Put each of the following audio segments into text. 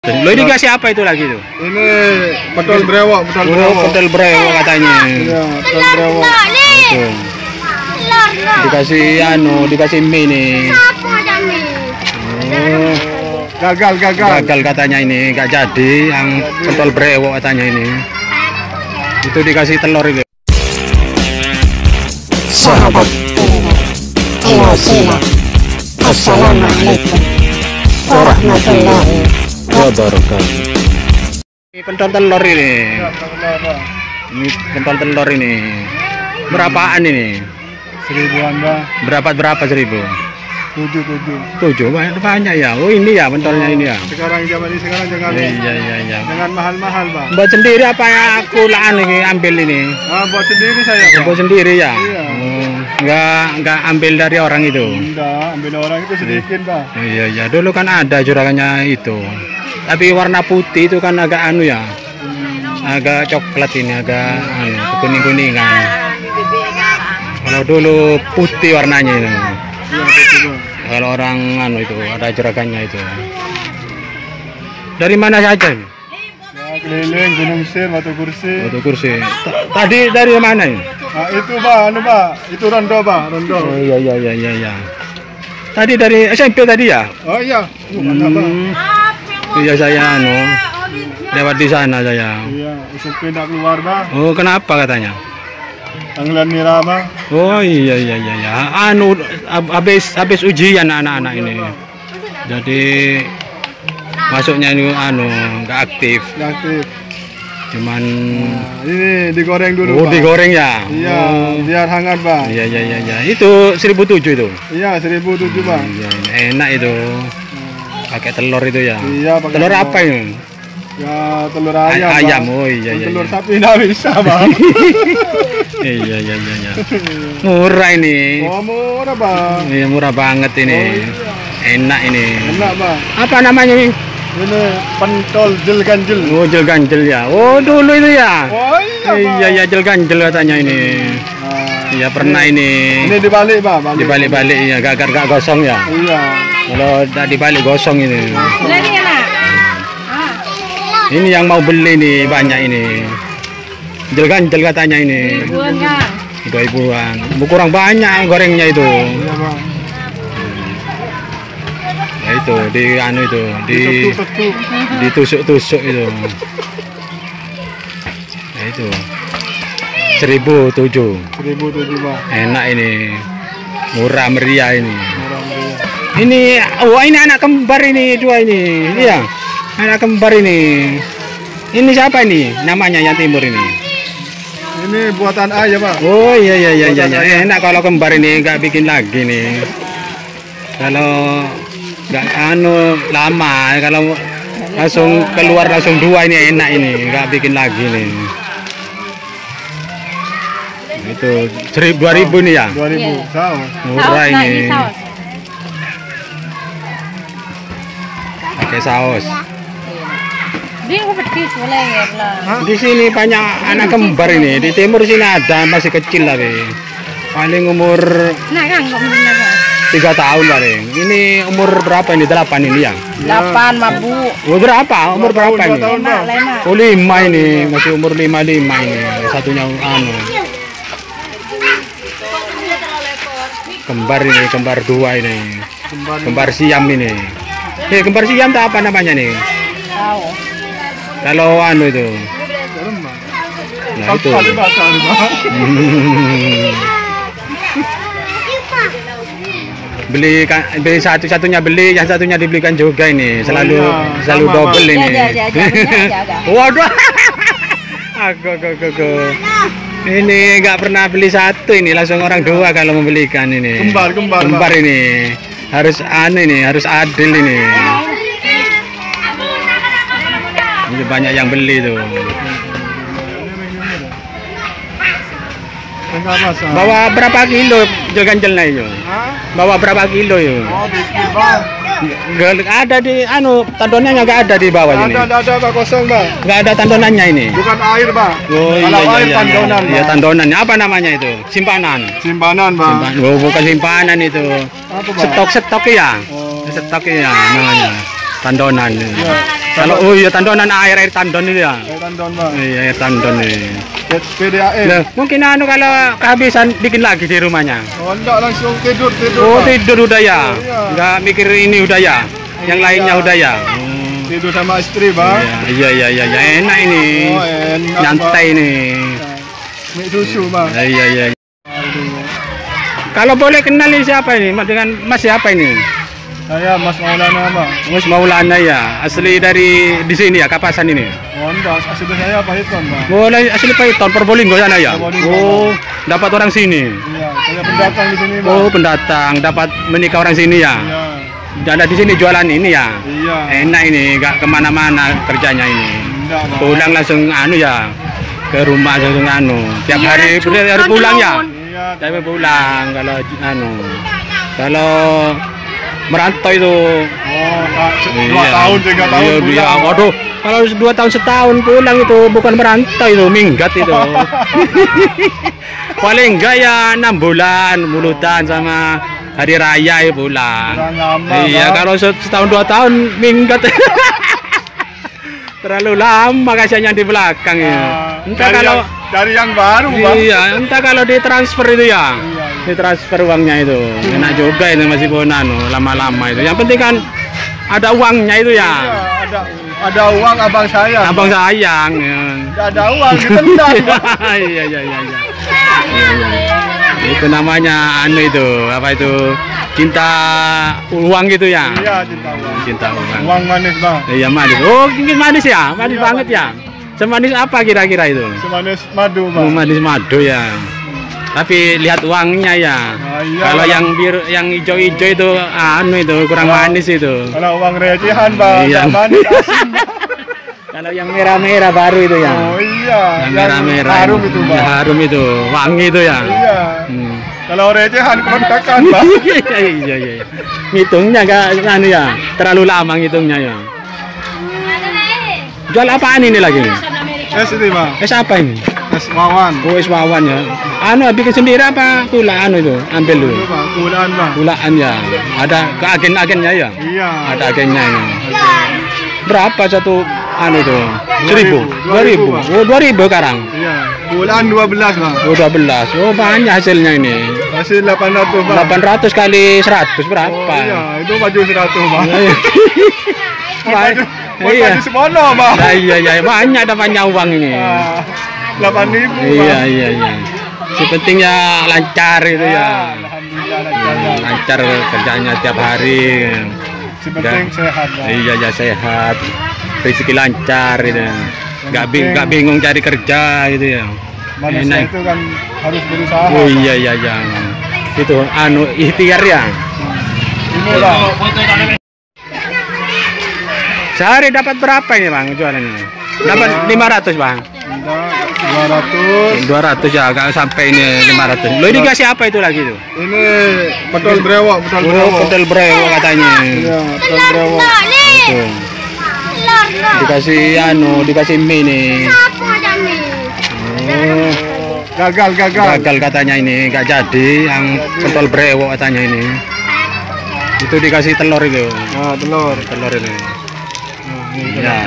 Lo ini kasih apa itu lagi tuh? Ini pentol brewok, pentol brewok katanya. Iya, pentol brewok. Itu. Dikasih mie nih. Gagal katanya ini, nggak jadi yang pentol brewok katanya ini. Itu dikasih telur itu. Sahabat Assalamualaikum warahmatullahi wabarakatuh. Ini pentol telur ini. Ini pentol telur ini. Berapaan ini? 1000-an, Bang. Berapa 1000? 7. Banyak ya. Oh ini ya pentolnya ini ya. Sekarang zaman ini jangan Iya. jangan mahal-mahal, Bang. Buat sendiri apa ya aku laan ini ambil ini? Buat sendiri saya, Bang. Buat sendiri ya. Iya. Nggak ambil dari orang itu. Enggak, ambil orang itu sedikit, Bang. Iya. Dulu kan ada juragannya itu. Tapi warna putih itu kan agak anu ya. Agak coklat ini, agak kuning-kuningan. Kalau dulu putih warnanya ini. Iya, betul. Kalau orang itu ada juragannya itu. Dari mana saja ini? Ya, keliling Gunung Sir, Batu Kursi. Batu Kursi. Tadi dari mana ini? Nah, itu, Pak, itu Rondo, Pak, Rondo. Oh iya. Tadi dari SMP tadi ya? Oh iya. Mantap, Bang. Iya saya lewat di sana saya. Iya, SMP enggak keluar, Bang. Oh kenapa katanya? Tanggalan nira, Bang. Oh iya. Habis ujian anak-anak ini. Jadi masuknya ini nggak aktif. Nggak aktif. Cuman ini digoreng dulu, Pak. Digoreng ya. Iya, biar hangat, Bang. Iya. Itu 1007 itu. Iya, 1007, Bang. Iya, enak itu. Pakai telur itu ya. Iya, pakai telur apa ini? Ya, telur ayam. Ayam, Bang. oh iya. Telur sapi nggak bisa, Bang. Iya. Murah ini. Oh, murah, Bang. Iya, murah banget ini. Oh, iya. Enak ini. Enak, Bang. Apa namanya ini? Ini pentol jel ganjel. Oh, jel ganjel ya. Oh, dulu itu ya. Oh iya, Iya, jel ganjel katanya ini. Iya, pernah ini. Ini dibalik, Bang. Dibalik ya, gak gosong ya. Iya. Kalau udah dibalik gosong ini. Ini enak. Ini yang mau beli nih banyak ini. Jel ganjel katanya ini. 2.000-an. Kurang banyak gorengnya itu. Iya, Bang. Ya itu ditusuk-tusuk itu. Ya itu 1007. 1007, Bang. Enak ini, murah meriah ini. Murah meriah. Ini ini anak kembar ini dua ini. Iya, anak kembar ini. Ini siapa ini namanya yang timur ini? Ini buatan ayah, Bang. Oh iya. Enak kalau kembar ini nggak bikin lagi nih. Kalau nggak lama, kalau langsung keluar langsung dua ini enak ini, nggak bikin lagi nih. Itu 2.000 nih ya. 2000. Saus. Murah ini. Pakai saus. Di sini banyak anak kembar ini. Di timur sini ada masih kecil tapi paling umur 3 tahun paling. Ini umur berapa ini? 8 ini ya? 8 Bu. Umur berapa? Umur berapa ini? 2 tahun, Bang. Oh 5 ini, masih umur 5 ini. Satunya kembar ini, kembar 2 ini. Kembar siam ini. Kembar siam itu apa namanya nih? Kalau itu. Nah itu. Beli satu-satunya beli, yang satunya dibelikan juga ini. Selalu double ini. Waduh. Aku. Ini nggak pernah beli satu ini, langsung orang dua kalau membelikan ini. Kembar ini. Harus harus adil ini. Ini banyak yang beli tuh. Bawa berapa kilo jel ganjelnya itu? Bawa berapa kilo itu? Oh, dikit, Bang. Ada di tandonannya nggak ada di bawah ini. Ada, Bang, kosong, Bang. Nggak ada tandonannya ini. Bukan air, Bang. Oh Kalau air iya. tandonan, Iya Bang. tandonannya apa namanya itu? Simpanan. Simpanan, Bang. Oh bukan simpanan itu. Apa, Bang? Stok ya. Oh. Stok ya namanya. Tandonan. Iya. Kalau oh iya tandonan air tandon itu ya. Tandon bang. Iya air tandon nih. PDAM. Nah, mungkin anu kalau kehabisan bikin lagi di rumahnya. Oh enggak, langsung tidur Oh Bang. tidur udah ya. Iya. Enggak mikir ini udah ya. Yang lainnya udah ya. Tidur sama istri bang. Iya iya enak ini. Oh enak Nyantai bang. ini. Mie susu bang. Iya. Kalau boleh kenalin siapa ini? Dengan Mas siapa ini? Saya Mas Maulana bang. Mas Maulana ya. Asli dari di sini ya, Kapasan ini. Oh enggak, asli saya Pahiton bang. Boleh asli Paiton, Probolinggo sana ya. Probolinggo, Oh, dapat orang sini. Iya, saya pendatang di sini bang. Oh, pendatang dapat menikah orang sini ya. Iya. Ada di sini jualan ini ya. Iya. Enak ini, gak kemana-mana kerjanya ini. Enggak bang. Pulang langsung anu ya, ke rumah langsung anu. Tiap hari harus pulang ya. Iya. Tapi pulang kalau anu. Kalau merantau itu. Oh, 2 Iya. tahun 3 tahun. Iya, pulang, iya. Bang. Waduh, kalau 2 tahun setahun pulang itu bukan merantau itu, minggat itu. Paling enggak ya 6 bulan mulutan sama hari raya ya pulang. Kurang lama, Iya, Bang. kalau setahun 2 tahun minggat. Terlalu lama kasihannya di belakang ya. Entah Dari kalau dari yang baru bang. iya, entah kalau ditransfer itu ya. Iya. Ditransfer uangnya itu. Enak juga itu masih anu lama-lama itu. Yang penting kan ada uangnya itu Iya, ya. ada uang abang saya. Abang sayang ya. Enggak ada uang ditendang. Bang. Iya. Itu namanya anu itu, apa itu? Cinta uang gitu ya. Iya, cinta uang. Cinta uang. Uang manis bang. Iya manis. Oh, mungkin manis ya? Manis Iya, banget ya. Semanis apa kira-kira itu? Semanis madu Oh, bang. manis madu ya. Tapi lihat uangnya ya. Nah, iya, Kalau Bang. yang biru, yang hijau-hijau itu anu itu kurang manis itu. Kalau uang recehan bang, Iya. nggak manis asin. Kalau yang merah-merah baru itu ya. Oh iya, Yang merah-merah. harum itu Ya, bang. harum itu, wangi itu ya. Iya. Hmm. Kalau recehan kontakan bang. Iya. Ngitungnya enggak anu ya. Terlalu lama ngitungnya ya. Jual apaan ini lagi? Es ini bang, Es apa ini? es wawan. Oh, es wawan ya. Anu bikin sendiri apa kula anu itu? Ambil dulu. Itu bang, kulaan bang. Kulaan ya. Ada ke agen-agennya ya? Iya. Ada agennya ya. Berapa satu anu itu? 1.000? 2.000, 2.000? Oh, 2.000 sekarang. Iya. Kulaan 12 bang. Oh, 12. Oh, banyak hasilnya ini. Masih 800 bang. 800 kali 100 berapa? Oh, iya, itu baju 100 bang. Iya. Buat Iya. baju semono bang. Nah, iya, banyak dapatnya uang ini. Ah, 8.000 bang. Iya. Sepentingnya lancar itu ya. Alhamdulillah lancar. Lancar kerjanya tiap hari. Sepenting sehat bang. Iya ya sehat. Rezeki lancar itu. Nggak bingung cari kerja gitu ya. Manusia itu kan harus berusaha. Oh iya. Itu anu ikhtiar ya. Ini bang. Sehari dapat berapa ini bang jualannya? Dapat 500 bang. Enggak, 200. 200 ya, agak sampai ini 500. Lo ini kasih apa itu lagi tuh? Ini betul brewok, betul Oh, brewok. hotel brewok katanya. Iya, betul brewok. Itu. Dikasih mie nih. Oh, gagal katanya ini, nggak jadi yang pentol brewok katanya ini. Itu dikasih telur itu. Nah, telur. Telur itu.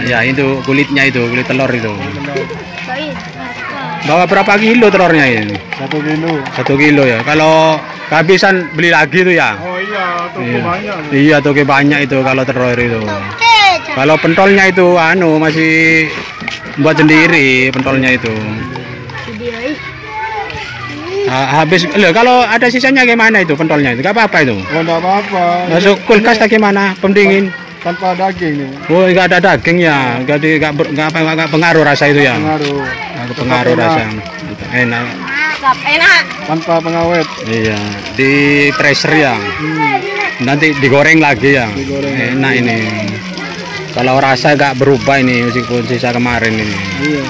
Ya, itu kulitnya itu, kulit telur itu. Bawa berapa kilo telurnya ini? 1 kilo. 1 kilo ya. Kalau kehabisan beli lagi itu ya. Oh iya, toko banyak. Iya, toge banyak itu kalau telur itu. Kalau pentolnya itu masih buat sendiri pentolnya itu. Habis kalau ada sisanya gimana itu pentolnya itu? Gak apa-apa itu. Oh, enggak apa-apa. Masuk kulkas tak gimana? Pendingin. Tanpa daging nih. Oh, enggak ada daging ya. Enggak pengaruh rasa itu ya. Pengaruh. Nggak pengaruh rasa. Enak. Tanpa pengawet. Iya, di pressure ya. Nanti digoreng lagi ya. Digoreng. Enak ini. Kalau rasa nggak berubah ini meskipun sisa kemarin ini. Iya.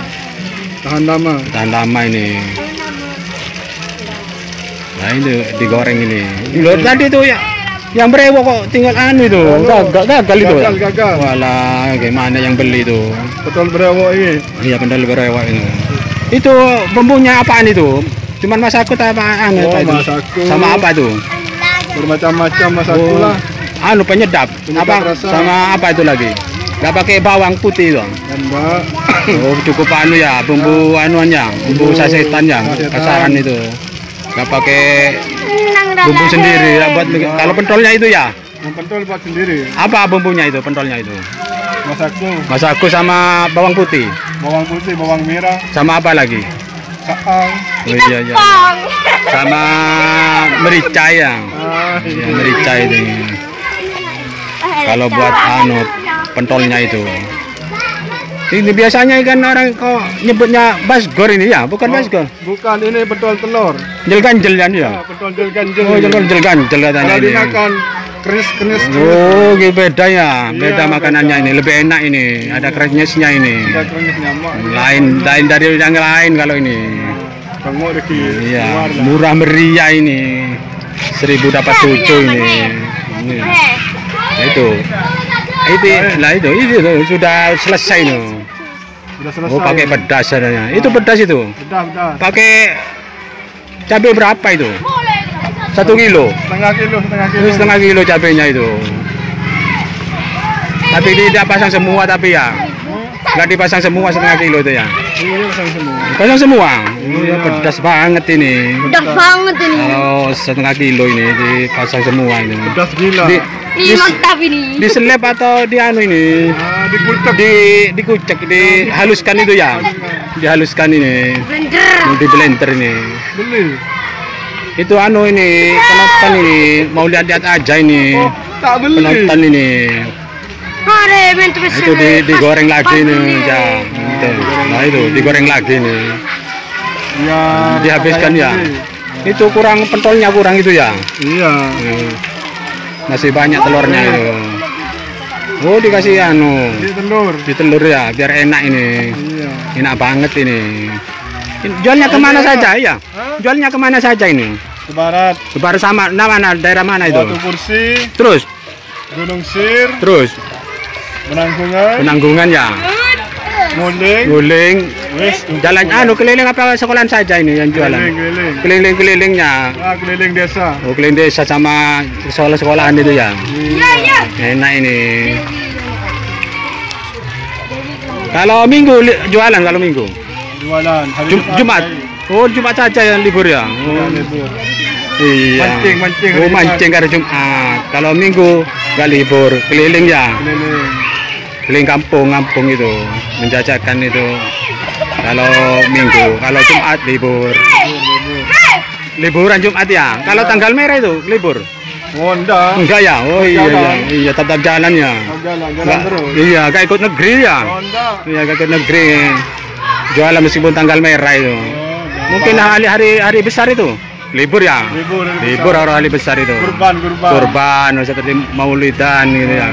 Tahan lama. Tahan lama ini. Nah ini digoreng ini. Loh, tadi tuh ya yang brewok kok tinggal itu. Gagal itu. Gagal. Walah, gimana yang beli itu? Betul brewok ini. Iya bener brewok ini. Itu bumbunya apaan itu? Cuman masakut apa Oh, apa itu? masakut. Sama apa itu? Bermacam-macam masaku lah. Penyedap. Penyedap Apa? rasa. Sama apa itu lagi? Nggak pakai bawang putih dong. Enggak. Oh, cukup anu ya, bumbu anuannya, bumbu sasetan ya, kasaran itu. Nggak pakai bumbu sendiri ya buat kalau pentolnya itu ya. Yang pentol buat sendiri. Apa bumbunya itu, pentolnya itu? Masakku, Masako sama bawang putih. bawang putih, bawang merah, Sama apa lagi? saang. Oh, iya, iya. Sama merica ya. Ya, merica itu. Kalau buat anu pentolnya itu. Ini biasanya kan orang kok nyebutnya basgor ini ya, bukan basgor. Bukan, ini pentol telur. Jel-ganjel kan ya. Pentol jel-ganjel. Oh, jel-ganjel katanya Kalau ini. dimakan keris-keris. Oh, gitu beda ya. Beda Iya, makanannya beda. ini, lebih enak ini. Ada krenyesnya ini. Ada keris nyamak. Lain dari yang lain kalau ini. Tengok deki. Iya, Keluar lah. murah meriah ini. 1000 dapat 7 ini. Ini. Nah, itu sudah selesai no. Sudah selesai. Oh, pakai pedas adanya. Itu pedas itu. Bedah. Pakai cabai berapa itu? 1 kilo. Setengah kilo. Itu setengah kilo cabenya itu. Tapi tidak pasang semua tapi ya. Nggak dipasang semua setengah kilo itu ya. Ini pasang semua. Pasang semua. Iya, pedas banget ini. Pedas banget ini. Kalau setengah kilo ini dipasang semua ini. Pedas gila. Ini mantap ini. Di seleb atau di anu ini? Dikucek. Dikucek, dihaluskan itu ya. Dihaluskan ini. Blender. Di blender ini. Beli. Itu anu ini penonton ini mau lihat-lihat aja ini. Tak beli. Penonton ini. Ada bentuk Nah, itu digoreng lagi nih ya. Itu. Nah itu digoreng lagi nih. Ya. Dihabiskan ya. Beli. Itu kurang pentolnya kurang itu ya. Iya. Masih banyak telurnya itu. Oh dikasih anu. Di telur. Di telur ya biar enak ini. Iya. Enak banget ini. Jualnya kemana saja ya? Jualnya kemana saja ini? Ke barat. Baru sama mana daerah mana itu? Batu Kursi. Terus Gunung Sir. terus Penanggungan. Penanggungan ya. Nguling. Guling. Wes. Jalan anu keliling apa sekolahan saja ini yang jualan? Keliling. Keliling-kelilingnya. Keliling desa. Oh, keliling desa sama sekolah-sekolahan itu ya. Iya. Enak ini. Kalau minggu jualan kalau minggu. Jualan. Hari Jumat. Oh, Jumat saja yang libur ya. Oh, libur. iya. Mancing Oh, hari mancing hari Jumat. Kalau minggu nggak libur, keliling ya. Keliling. Keliling kampung itu, menjajakan itu. Kalau minggu, kalau Jumat libur. Liburan Jumat ya. Kalau tanggal merah itu libur. Honda. Enggak ya? Oh iya, iya, Jalan. iya tetap jalan ya. Jalan Nggak- terus. Iya, gak ikut negeri ya. Honda. Iya, gak ikut negeri. Jualan meskipun tanggal merah itu. Mungkin hari besar itu libur ya. Libur hari besar itu. Kurban seperti Maulidan gitu ya.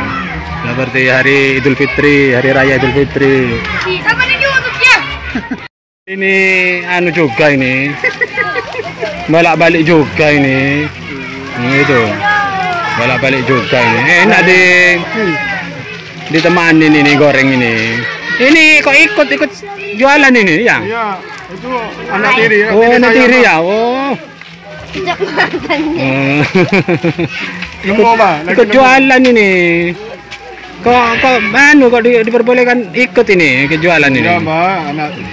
Seperti hari Idul Fitri, hari raya Idul Fitri. Apa di YouTube ya? Ini anu juga ini. Bolak-balik juga ini. Itu. Bolak-balik juga ini. Enak ditemanin ini goreng ini. Ini kok ikut jualan ini ya? Iya, itu anak tiri. Oh, anak tiri ya. Oh. Sejak mantannya. Nunggu apa? Ikut jualan ini. Kok diperbolehkan ikut ini ke jualan ini? Iya, Mbak.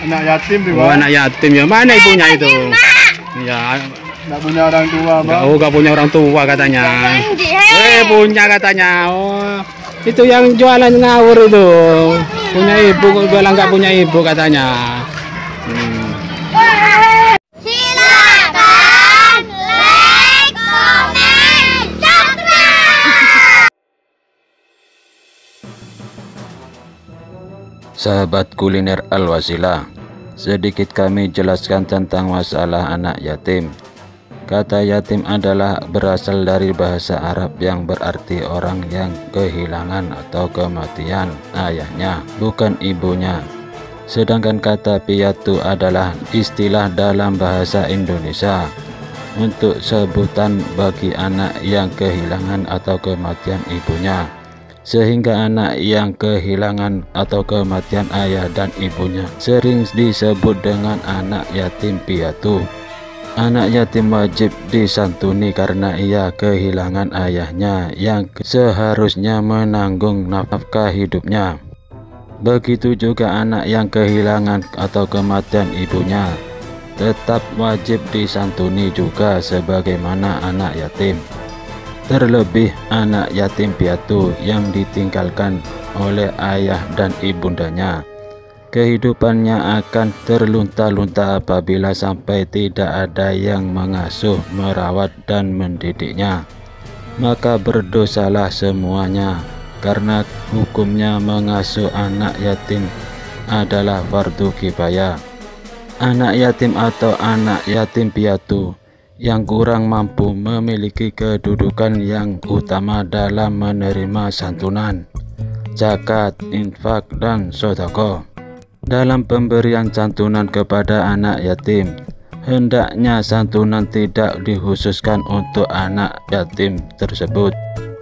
Anak yatim tuh, Oh, Mbak. anak yatim ya. Mana ibunya itu? Ya, Nggak punya orang tua, Mbak. gak punya orang tua katanya. Janji. Punya katanya. Oh, itu yang jualan ngawur itu. Punya ibu kok jualan nggak punya ibu katanya. Silakan like, comment, subscribe. Sahabat kuliner Al-Wasilah, sedikit kami jelaskan tentang masalah anak yatim. Kata yatim adalah berasal dari bahasa Arab yang berarti orang yang kehilangan atau kematian ayahnya, bukan ibunya. Sedangkan kata piatu adalah istilah dalam bahasa Indonesia untuk sebutan bagi anak yang kehilangan atau kematian ibunya. Sehingga anak yang kehilangan atau kematian ayah dan ibunya sering disebut dengan anak yatim piatu Anak yatim wajib disantuni karena ia kehilangan ayahnya yang seharusnya menanggung nafkah hidupnya. Begitu juga anak yang kehilangan atau kematian ibunya tetap wajib disantuni juga sebagaimana anak yatim. Terlebih anak yatim piatu yang ditinggalkan oleh ayah dan ibundanya. Kehidupannya akan terlunta-lunta apabila sampai tidak ada yang mengasuh, merawat, dan mendidiknya. Maka berdosalah semuanya, karena hukumnya mengasuh anak yatim adalah fardu kifayah. Anak yatim atau anak yatim piatu yang kurang mampu memiliki kedudukan yang utama dalam menerima santunan, zakat, infak, dan sedekah. Dalam pemberian santunan kepada anak yatim, hendaknya santunan tidak dikhususkan untuk anak yatim tersebut,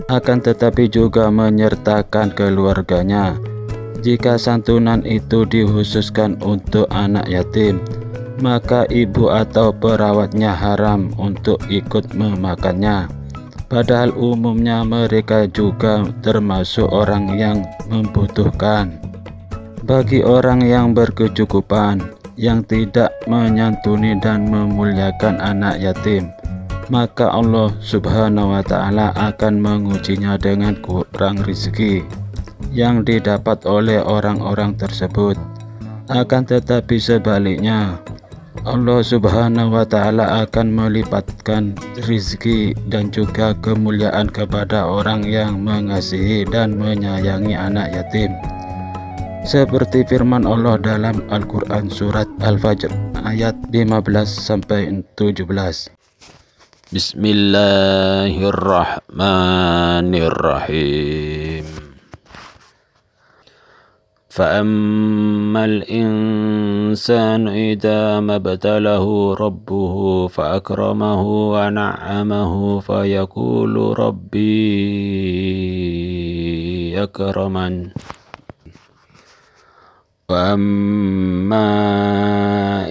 akan tetapi juga menyertakan keluarganya. Jika santunan itu dikhususkan untuk anak yatim, maka ibu atau perawatnya haram untuk ikut memakannya. Padahal umumnya mereka juga termasuk orang yang membutuhkan. Bagi orang yang berkecukupan, yang tidak menyantuni dan memuliakan anak yatim, maka Allah Subhanahu wa Ta'ala akan mengujinya dengan kurang rezeki yang didapat oleh orang-orang tersebut. Akan tetapi sebaliknya, Allah Subhanahu wa Ta'ala akan melipatkan rezeki dan juga kemuliaan kepada orang yang mengasihi dan menyayangi anak yatim. Seperti firman Allah dalam Al-Quran surat Al-Fajr ayat 15-17. Bismillahirrahmanirrahim. فأما الإنسان إذا ما ابتلاه ربه فأكرمه ونعمه فيقول ربي أكرمن وأما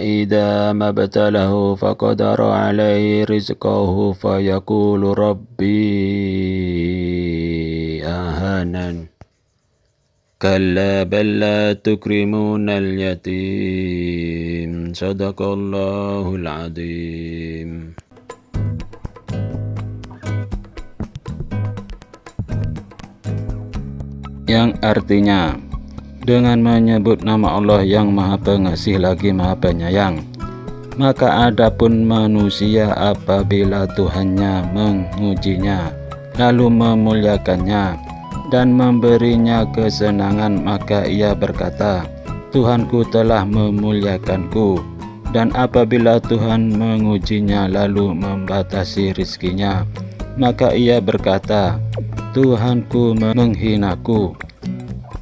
إذا ما ابتلاه فقدر عليه رزقه فيقول ربي أهانن كلا بل لا تكرمون اليتيم صدق الله العظيم. Yang artinya, dengan menyebut nama Allah yang Maha Pengasih lagi Maha Penyayang, maka adapun manusia apabila Tuhannya mengujinya lalu memuliakannya dan memberinya kesenangan, maka ia berkata, Tuhanku telah memuliakanku. Dan apabila Tuhan mengujinya lalu membatasi rizkinya, maka ia berkata, Tuhanku menghinaku.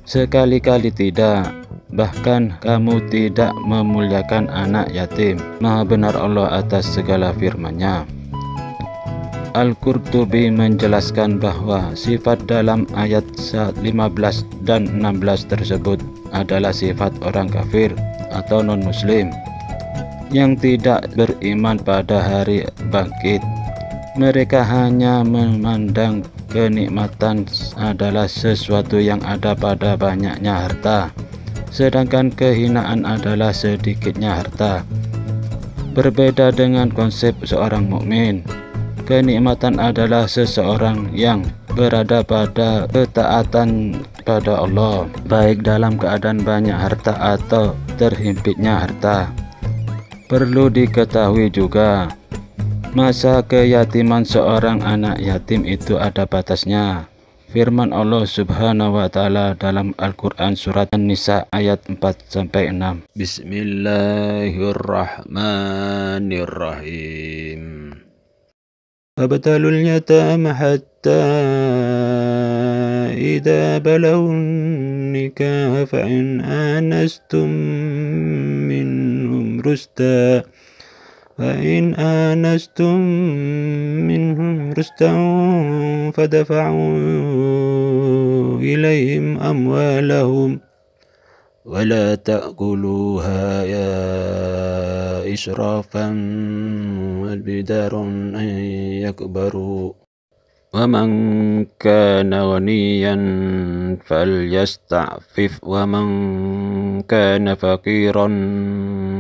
Sekali-kali tidak, bahkan kamu tidak memuliakan anak yatim. Maha benar Allah atas segala firman-Nya. Al-Qurtubi menjelaskan bahwa sifat dalam ayat 15 dan 16 tersebut adalah sifat orang kafir atau non-muslim yang tidak beriman pada hari bangkit. Mereka hanya memandang kenikmatan adalah sesuatu yang ada pada banyaknya harta, sedangkan kehinaan adalah sedikitnya harta. Berbeda dengan konsep seorang mukmin, kenikmatan adalah seseorang yang berada pada ketaatan pada Allah, baik dalam keadaan banyak harta atau terhimpitnya harta. Perlu diketahui juga, masa keyatiman seorang anak yatim itu ada batasnya. Firman Allah Subhanahu wa Ta'ala dalam Al-Quran surat An-Nisa ayat 4-6. Bismillahirrahmanirrahim. وابتلوا اليتامى حتى إذا بلغوا النكاح فإن آنستم منهم رشدا فدفعوا إليهم أموالهم ولا تأكلوها يا إسرافا وبدار أن يكبروا ومن كان غنيا فليستعفف ومن كان فقيرا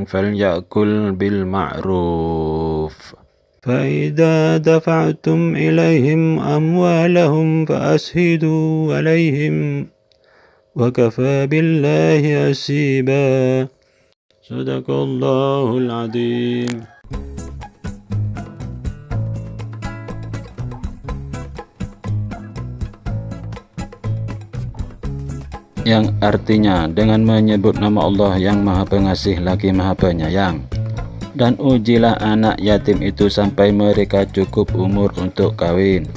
فليأكل بالمعروف فإذا دفعتم إليهم أموالهم فأشهدوا عليهم وكفى بالله حسيبا صدق الله العظيم. Yang artinya dengan menyebut nama Allah yang Maha Pengasih lagi Maha Penyayang. Dan ujilah anak yatim itu sampai mereka cukup umur untuk kawin.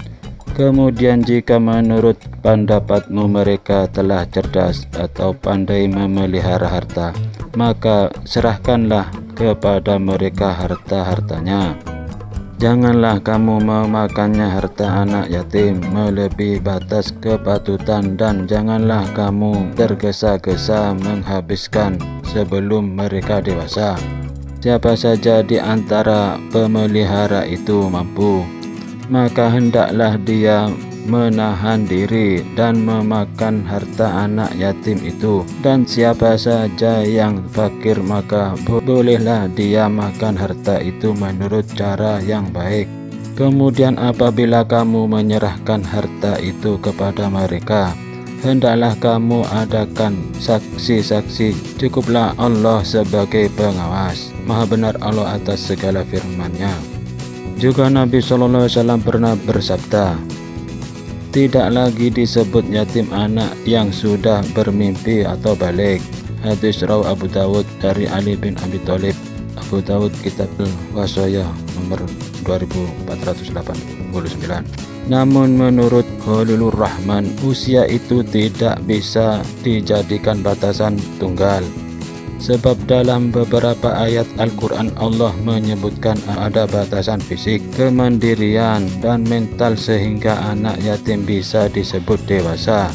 Kemudian jika menurut pendapatmu mereka telah cerdas atau pandai memelihara harta, maka serahkanlah kepada mereka harta-hartanya. Janganlah kamu memakannya harta anak yatim melebihi batas kepatutan, dan janganlah kamu tergesa-gesa menghabiskan sebelum mereka dewasa. Siapa saja di antara pemelihara itu mampu, maka hendaklah dia menahan diri dan memakan harta anak yatim itu. Dan siapa saja yang fakir, maka bolehlah dia makan harta itu menurut cara yang baik. Kemudian apabila kamu menyerahkan harta itu kepada mereka, hendaklah kamu adakan saksi-saksi. Cukuplah Allah sebagai pengawas. Maha benar Allah atas segala firman-Nya. Juga Nabi SAW pernah bersabda, tidak lagi disebut yatim anak yang sudah bermimpi atau balik. Hadis rawi Abu Dawud dari Ali bin Abi Thalib. Abu Dawud Kitab Al-Wasaya nomor 2489. Namun menurut Khalilur Rahman, usia itu tidak bisa dijadikan batasan tunggal. Sebab dalam beberapa ayat Al-Quran Allah menyebutkan ada batasan fisik, kemandirian, dan mental sehingga anak yatim bisa disebut dewasa.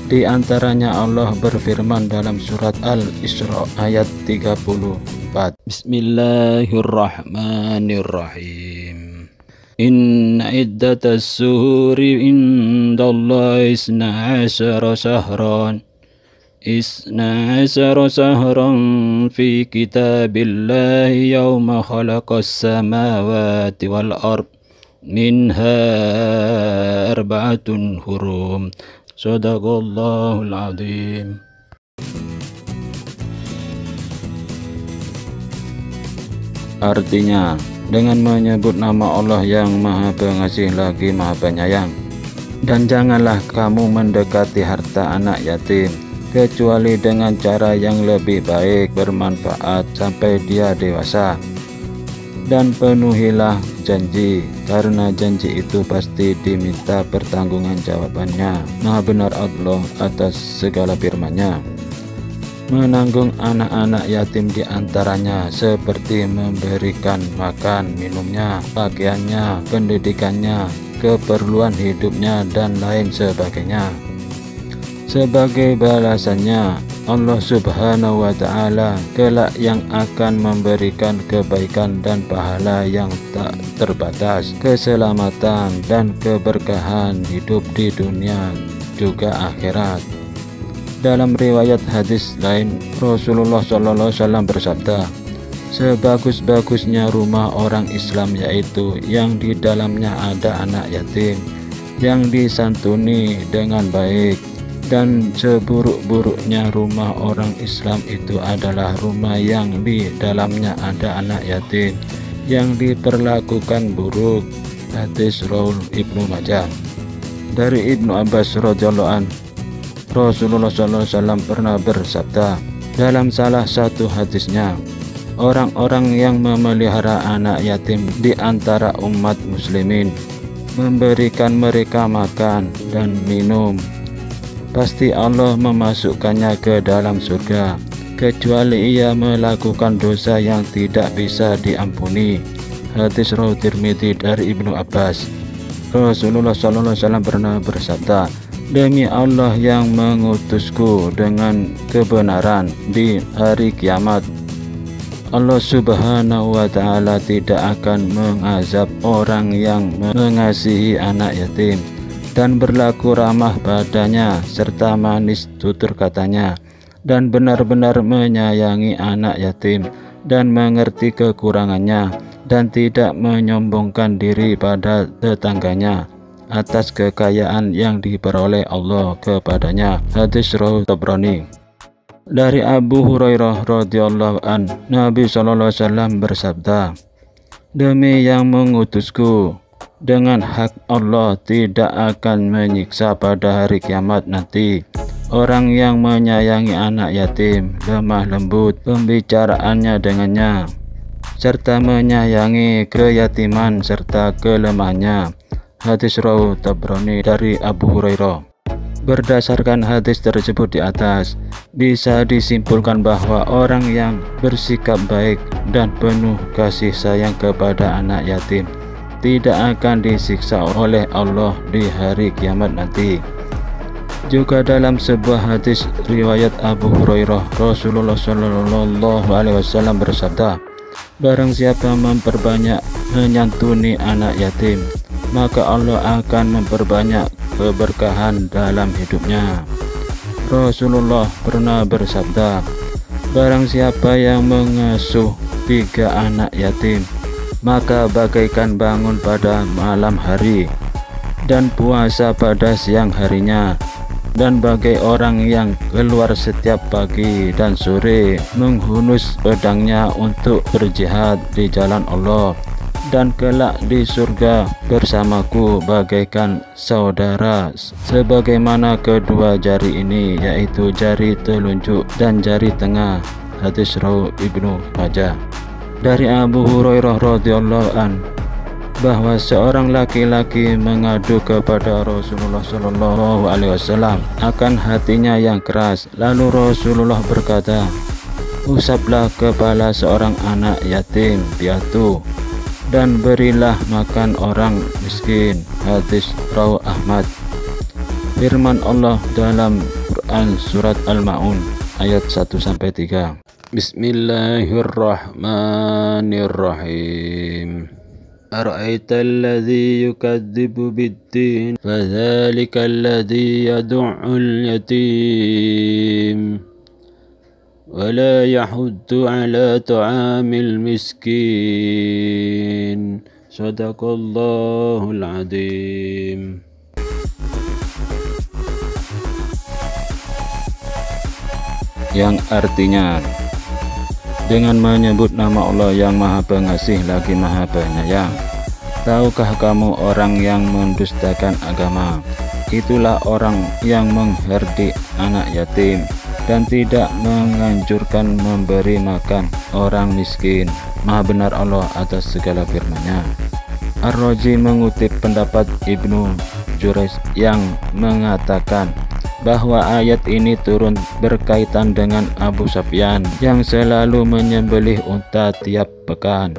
Di antaranya Allah berfirman dalam surat Al-Isra ayat 34. Bismillahirrahmanirrahim. Inna iddatas suhuri indallahi isna asyara syahran Isna asyara sahran fi kitabillahi yawma khalaqas samawati wal ard minha arba'atun hurum. Sadaqallahul azim. Artinya, dengan menyebut nama Allah yang Maha Pengasih lagi Maha Penyayang. Dan janganlah kamu mendekati harta anak yatim kecuali dengan cara yang lebih baik, bermanfaat sampai dia dewasa. Dan penuhilah janji, karena janji itu pasti diminta pertanggungan jawabannya. Maha benar Allah atas segala firman-Nya. Menanggung anak-anak yatim diantaranya seperti memberikan makan, minumnya, pakaiannya, pendidikannya, keperluan hidupnya, dan lain sebagainya. Sebagai balasannya, Allah Subhanahu wa Ta'ala kelak yang akan memberikan kebaikan dan pahala yang tak terbatas, keselamatan dan keberkahan hidup di dunia juga akhirat. Dalam riwayat hadis lain, Rasulullah SAW bersabda, sebagus-bagusnya rumah orang Islam yaitu yang di dalamnya ada anak yatim yang disantuni dengan baik. Dan seburuk-buruknya rumah orang Islam itu adalah rumah yang di dalamnya ada anak yatim yang diperlakukan buruk. Hadis riwayat Ibnu Majah. Dari Ibnu Abbas radhiyallahu anhu, Rasulullah SAW pernah bersabda dalam salah satu hadisnya, orang-orang yang memelihara anak yatim di antara umat muslimin, memberikan mereka makan dan minum, pasti Allah memasukkannya ke dalam surga, kecuali ia melakukan dosa yang tidak bisa diampuni. Hadis riwayat Tirmidzi dari Ibnu Abbas. Rasulullah SAW pernah bersabda, Demi Allah yang mengutusku dengan kebenaran di hari kiamat, Allah Subhanahu wa Ta'ala tidak akan mengazab orang yang mengasihi anak yatim dan berlaku ramah padanya serta manis tutur katanya, dan benar-benar menyayangi anak yatim dan mengerti kekurangannya, dan tidak menyombongkan diri pada tetangganya atas kekayaan yang diperoleh Allah kepadanya. Hadis riwayat Tabrani. Dari Abu Hurairah radhiyallahu an, Nabi sallallahu alaihi wasallam bersabda, demi yang mengutusku, dengan hak Allah tidak akan menyiksa pada hari kiamat nanti orang yang menyayangi anak yatim, lemah lembut pembicaraannya dengannya, serta menyayangi keyatiman serta kelemahannya. Hadis riwayat Tabrani dari Abu Hurairah. Berdasarkan hadis tersebut di atas, bisa disimpulkan bahwa orang yang bersikap baik dan penuh kasih sayang kepada anak yatim tidak akan disiksa oleh Allah di hari kiamat nanti. Juga dalam sebuah hadis riwayat Abu Hurairah, Rasulullah Shallallahu Alaihi Wasallam bersabda, barang siapa memperbanyak menyantuni anak yatim, maka Allah akan memperbanyak keberkahan dalam hidupnya. Rasulullah pernah bersabda, barang siapa yang mengasuh 3 anak yatim, maka bagaikan bangun pada malam hari dan puasa pada siang harinya, dan bagai orang yang keluar setiap pagi dan sore menghunus pedangnya untuk berjihad di jalan Allah, dan kelak di surga bersamaku bagaikan saudara, sebagaimana kedua jari ini, yaitu jari telunjuk dan jari tengah. Hadis riwayat Ibnu Majah. Dari Abu Hurairah radhiyallahu an, bahwa seorang laki-laki mengadu kepada Rasulullah Shallallahu Alaihi Wasallam akan hatinya yang keras. Lalu Rasulullah berkata, usaplah kepala seorang anak yatim piatu dan berilah makan orang miskin. Hadis riwayat Ahmad. Firman Allah dalam Quran surat Al-Ma'un ayat 1-3. Bismillahirrahmanirrahim. Ara'aita alladhi yukadzibu bid-din, fadhalika alladhi yad'u'ul yatim ولا يحض على طعام المسكين. صدق الله العظيم. Yang artinya, dengan menyebut nama Allah yang Maha Pengasih lagi Maha Penyayang, tahukah kamu orang yang mendustakan agama? Itulah orang yang mengherdik anak yatim dan tidak menganjurkan memberi makan orang miskin. Maha benar Allah atas segala firman-Nya. Ar-Razi mengutip pendapat Ibnu Jurayj yang mengatakan bahwa ayat ini turun berkaitan dengan Abu Sufyan yang selalu menyembelih unta tiap pekan.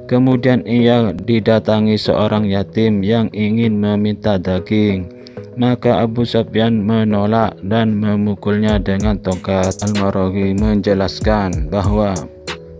Kemudian ia didatangi seorang yatim yang ingin meminta daging. Maka Abu Sufyan menolak dan memukulnya dengan tongkat. Al-Maraghi menjelaskan bahwa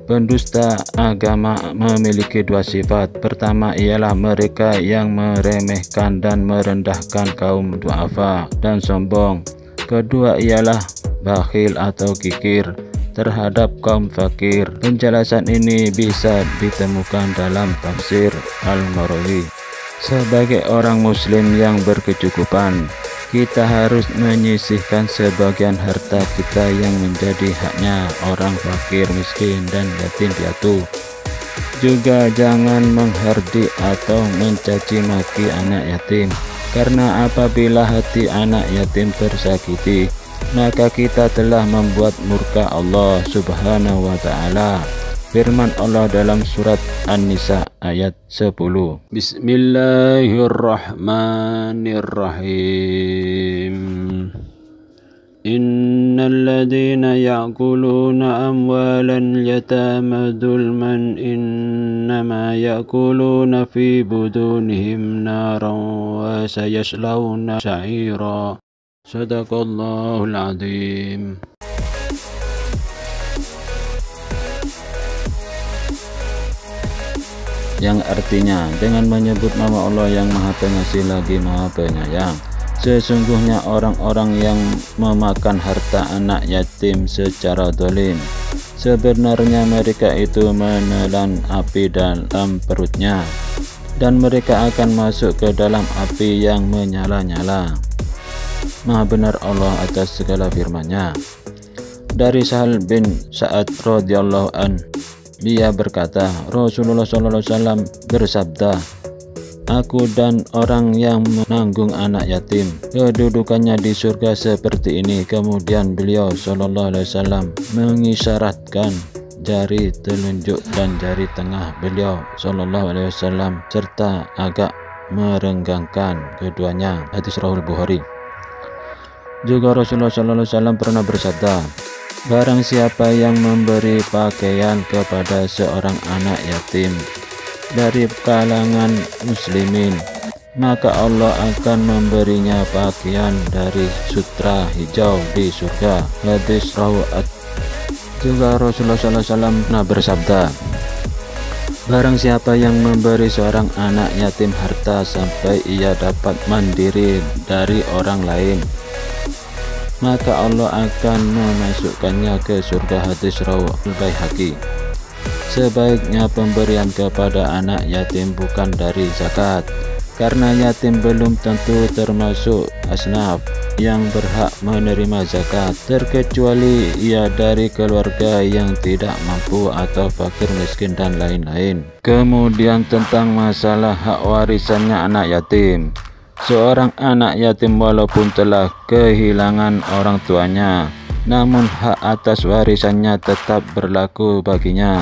pendusta agama memiliki 2 sifat. Pertama ialah mereka yang meremehkan dan merendahkan kaum duafa dan sombong. Kedua ialah bakhil atau kikir terhadap kaum fakir. Penjelasan ini bisa ditemukan dalam tafsir Al-Maraghi. Sebagai orang muslim yang berkecukupan, kita harus menyisihkan sebagian harta kita yang menjadi haknya orang fakir, miskin, dan yatim piatu. Juga jangan menghardik atau mencaci maki anak yatim, karena apabila hati anak yatim tersakiti, maka kita telah membuat murka Allah Subhanahu wa Ta'ala. Firman Allah dalam surat An-Nisa ayat 10. Bismillahirrahmanirrahim. Innal ladzina ya'kuluna amwalan yatama dzulman innama ya'kuluna fi budunihim naran wa sayaslawna sa'ira. Sadaqallahul Azim. Yang artinya dengan menyebut nama Allah yang Maha Pengasih lagi Maha Penyayang. Sesungguhnya orang-orang yang memakan harta anak yatim secara zalim, sebenarnya mereka itu menelan api dalam perutnya, dan mereka akan masuk ke dalam api yang menyala-nyala. Maha benar Allah atas segala firman-Nya. Dari Sahal bin Sa'ad radhiyallahu an, dia berkata, Rasulullah SAW bersabda, aku dan orang yang menanggung anak yatim, kedudukannya di surga seperti ini. Kemudian beliau SAW mengisyaratkan jari telunjuk dan jari tengah beliau SAW serta agak merenggangkan keduanya. Hadis Sahih Bukhari. Juga Rasulullah SAW pernah bersabda, barang siapa yang memberi pakaian kepada seorang anak yatim dari kalangan muslimin, maka Allah akan memberinya pakaian dari sutra hijau di surga. Hadis Rawat. Juga Rasulullah SAW pernah bersabda, barang siapa yang memberi seorang anak yatim harta sampai ia dapat mandiri dari orang lain, maka Allah akan memasukkannya ke surga. Hadis Rawat Al-Baihaqi. Sebaiknya pemberian kepada anak yatim bukan dari zakat, karena yatim belum tentu termasuk asnaf yang berhak menerima zakat, terkecuali ia dari keluarga yang tidak mampu atau fakir miskin dan lain-lain. Kemudian tentang masalah hak warisannya anak yatim. Seorang anak yatim walaupun telah kehilangan orang tuanya, namun hak atas warisannya tetap berlaku baginya.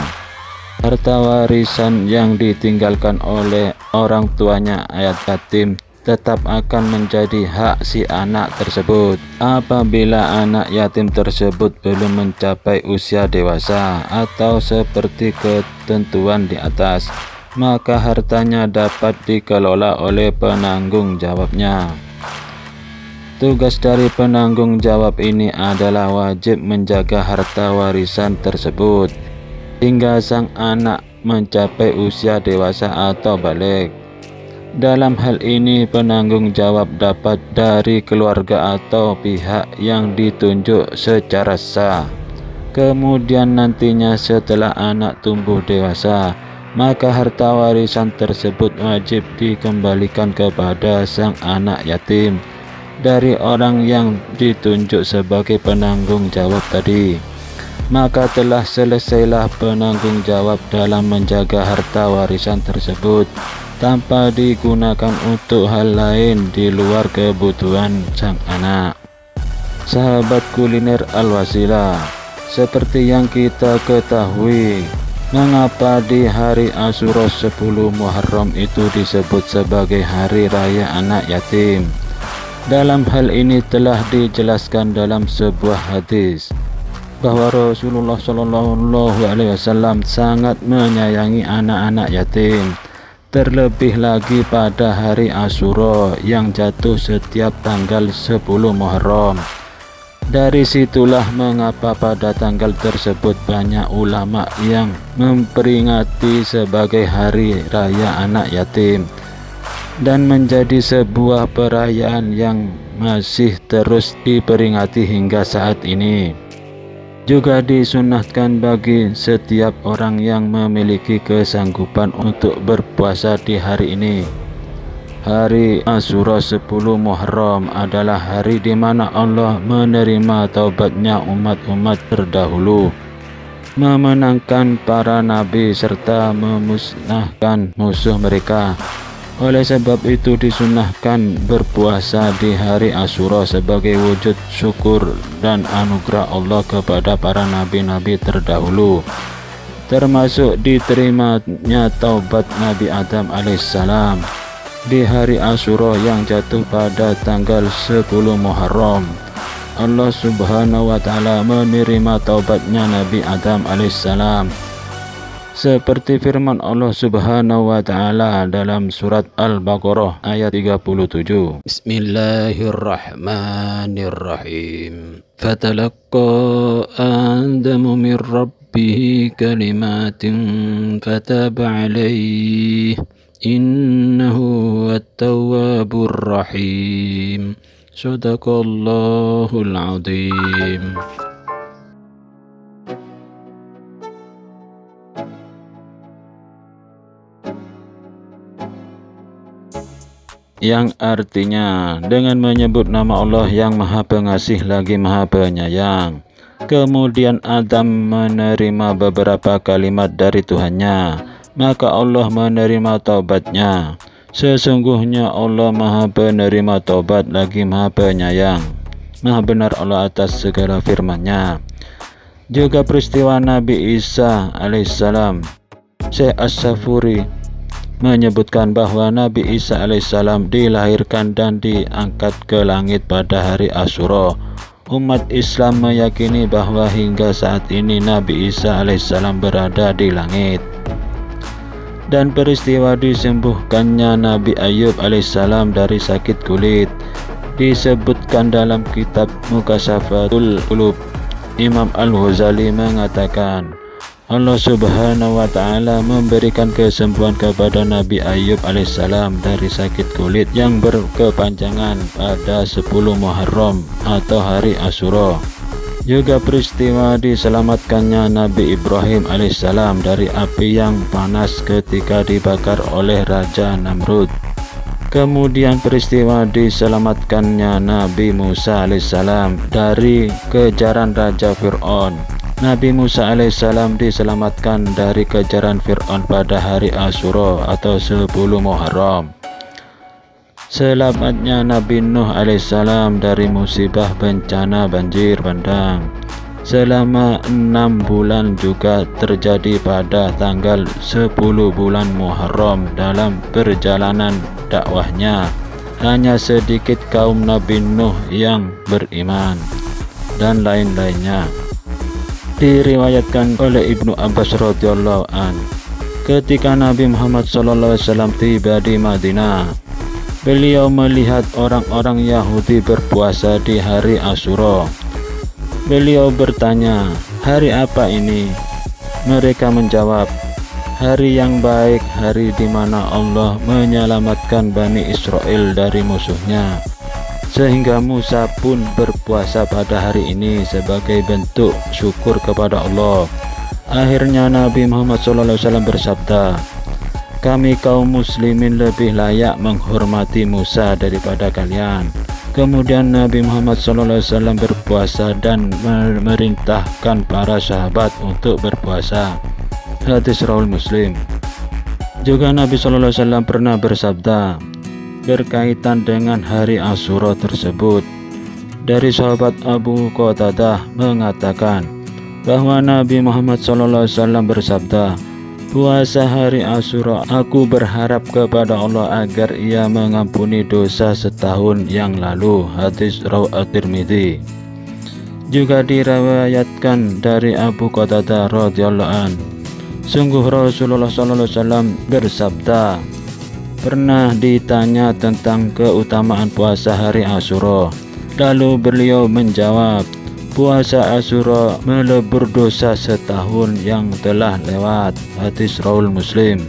Harta warisan yang ditinggalkan oleh orang tuanya ayat yatim tetap akan menjadi hak si anak tersebut. Apabila anak yatim tersebut belum mencapai usia dewasa atau seperti ketentuan di atas, maka hartanya dapat dikelola oleh penanggung jawabnya. Tugas dari penanggung jawab ini adalah wajib menjaga harta warisan tersebut hingga sang anak mencapai usia dewasa atau balik. Dalam hal ini penanggung jawab dapat dari keluarga atau pihak yang ditunjuk secara sah. Kemudian nantinya setelah anak tumbuh dewasa, maka harta warisan tersebut wajib dikembalikan kepada sang anak yatim dari orang yang ditunjuk sebagai penanggung jawab tadi. Maka telah selesailah penanggung jawab dalam menjaga harta warisan tersebut tanpa digunakan untuk hal lain di luar kebutuhan sang anak. Sahabat kuliner Al-Wasilah, seperti yang kita ketahui, mengapa di hari Asyura 10 Muharram itu disebut sebagai hari raya anak yatim? Dalam hal ini telah dijelaskan dalam sebuah hadis bahwa Rasulullah SAW sangat menyayangi anak-anak yatim, terlebih lagi pada hari Asyura yang jatuh setiap tanggal 10 Muharram. Dari situlah mengapa pada tanggal tersebut banyak ulama yang memperingati sebagai hari raya anak yatim dan menjadi sebuah perayaan yang masih terus diperingati hingga saat ini. Juga disunahkan bagi setiap orang yang memiliki kesanggupan untuk berpuasa di hari ini. Hari Asyura 10 Muharram adalah hari di mana Allah menerima taubatnya umat-umat terdahulu, memenangkan para nabi serta memusnahkan musuh mereka. Oleh sebab itu disunahkan berpuasa di hari Asyura sebagai wujud syukur dan anugerah Allah kepada para nabi-nabi terdahulu, termasuk diterimanya taubat Nabi Adam alaihissalam di hari Asyura yang jatuh pada tanggal 10 Muharram. Allah Subhanahu wa Ta'ala menerima taubatnya Nabi Adam alaihissalam seperti firman Allah Subhanahu wa taala dalam surat Al-Baqarah ayat 37. Bismillahirrahmanirrahim. Fatalaqqa Adamu min rabbih kalimatin fataba alaihi innahu wat-tawwabur rahim. Shadaqallahul azim. Yang artinya dengan menyebut nama Allah yang Maha Pengasih lagi Maha Penyayang. Kemudian Adam menerima beberapa kalimat dari Tuhannya, maka Allah menerima taubatnya. Sesungguhnya Allah Maha Penerima taubat lagi Maha Penyayang. Maha benar Allah atas segala firman-Nya. Juga peristiwa Nabi Isa alaihissalam. Syekh As-Safuri menyebutkan bahwa Nabi Isa alaihissalam dilahirkan dan diangkat ke langit pada hari Asyura. Umat Islam meyakini bahwa hingga saat ini Nabi Isa alaihissalam berada di langit. Dan peristiwa disembuhkannya Nabi Ayub alaihissalam dari sakit kulit disebutkan dalam kitab Mukashafatul Qulub. Imam Al-Ghazali mengatakan Allah Subhanahu wa taala memberikan kesembuhan kepada Nabi Ayub alaihissalam dari sakit kulit yang berkepanjangan pada 10 Muharram atau hari Asyura. Juga peristiwa diselamatkannya Nabi Ibrahim alaihissalam dari api yang panas ketika dibakar oleh Raja Namrud. Kemudian peristiwa diselamatkannya Nabi Musa alaihissalam dari kejaran Raja Fir'aun. Nabi Musa alaihissalam diselamatkan dari kejaran Fir'aun pada hari Asyura atau 10 Muharram. Selamatnya Nabi Nuh alaihissalam dari musibah bencana banjir bandang selama 6 bulan juga terjadi pada tanggal 10 bulan Muharram. Dalam perjalanan dakwahnya hanya sedikit kaum Nabi Nuh yang beriman dan lain-lainnya. Diriwayatkan oleh Ibnu Abbas radhiyallahu an, ketika Nabi Muhammad SAW tiba di Madinah, beliau melihat orang-orang Yahudi berpuasa di hari Asyura. Beliau bertanya, hari apa ini? Mereka menjawab, hari yang baik, hari di mana Allah menyelamatkan Bani Israel dari musuhnya. Sehingga Musa pun berpuasa pada hari ini sebagai bentuk syukur kepada Allah. Akhirnya Nabi Muhammad SAW bersabda, kami kaum muslimin lebih layak menghormati Musa daripada kalian. Kemudian Nabi Muhammad SAW berpuasa dan memerintahkan para sahabat untuk berpuasa. Hadis riwayat Muslim. Juga Nabi SAW pernah bersabda berkaitan dengan hari Asyura tersebut. Dari sahabat Abu Qatadah mengatakan bahwa Nabi Muhammad SAW bersabda, puasa hari Asyura aku berharap kepada Allah agar ia mengampuni dosa setahun yang lalu. Hadis riwayat Tirmidzi. Juga diriwayatkan dari Abu Qatadah radhiyallahu an, sungguh Rasulullah SAW bersabda, pernah ditanya tentang keutamaan puasa hari Asyura. Lalu beliau menjawab, puasa Asyura melebur dosa setahun yang telah lewat. Hadis riwayat Muslim.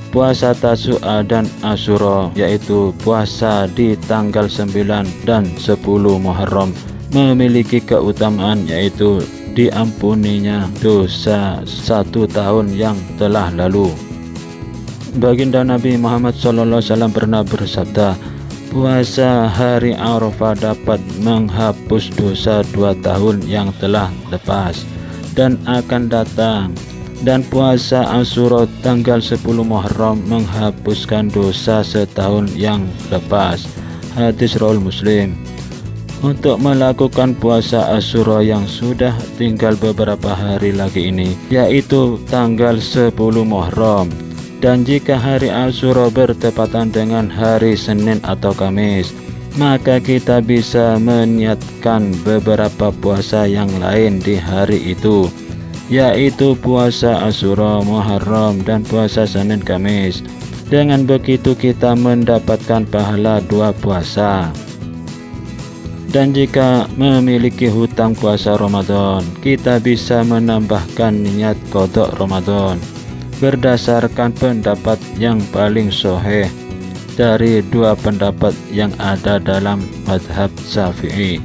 Puasa Tasu'a dan Asyura, yaitu puasa di tanggal 9 dan 10 Muharram, memiliki keutamaan yaitu diampuninya dosa 1 tahun yang telah lalu. Baginda Nabi Muhammad SAW pernah bersabda, puasa hari Arafah dapat menghapus dosa 2 tahun yang telah lepas dan akan datang, dan puasa Asyura tanggal 10 Muharram menghapuskan dosa setahun yang lepas. Hadis riwayat Muslim. Untuk melakukan puasa Asyura yang sudah tinggal beberapa hari lagi ini, yaitu tanggal 10 Muharram. Dan jika hari Asyura bertepatan dengan hari Senin atau Kamis, maka kita bisa meniatkan beberapa puasa yang lain di hari itu. yaitu puasa Asyura, Muharram, dan puasa Senin Kamis. Dengan begitu kita mendapatkan pahala 2 puasa. Dan jika memiliki hutang puasa Ramadan, kita bisa menambahkan niat qodok Ramadan berdasarkan pendapat yang paling sahih dari 2 pendapat yang ada dalam mazhab Syafi'i.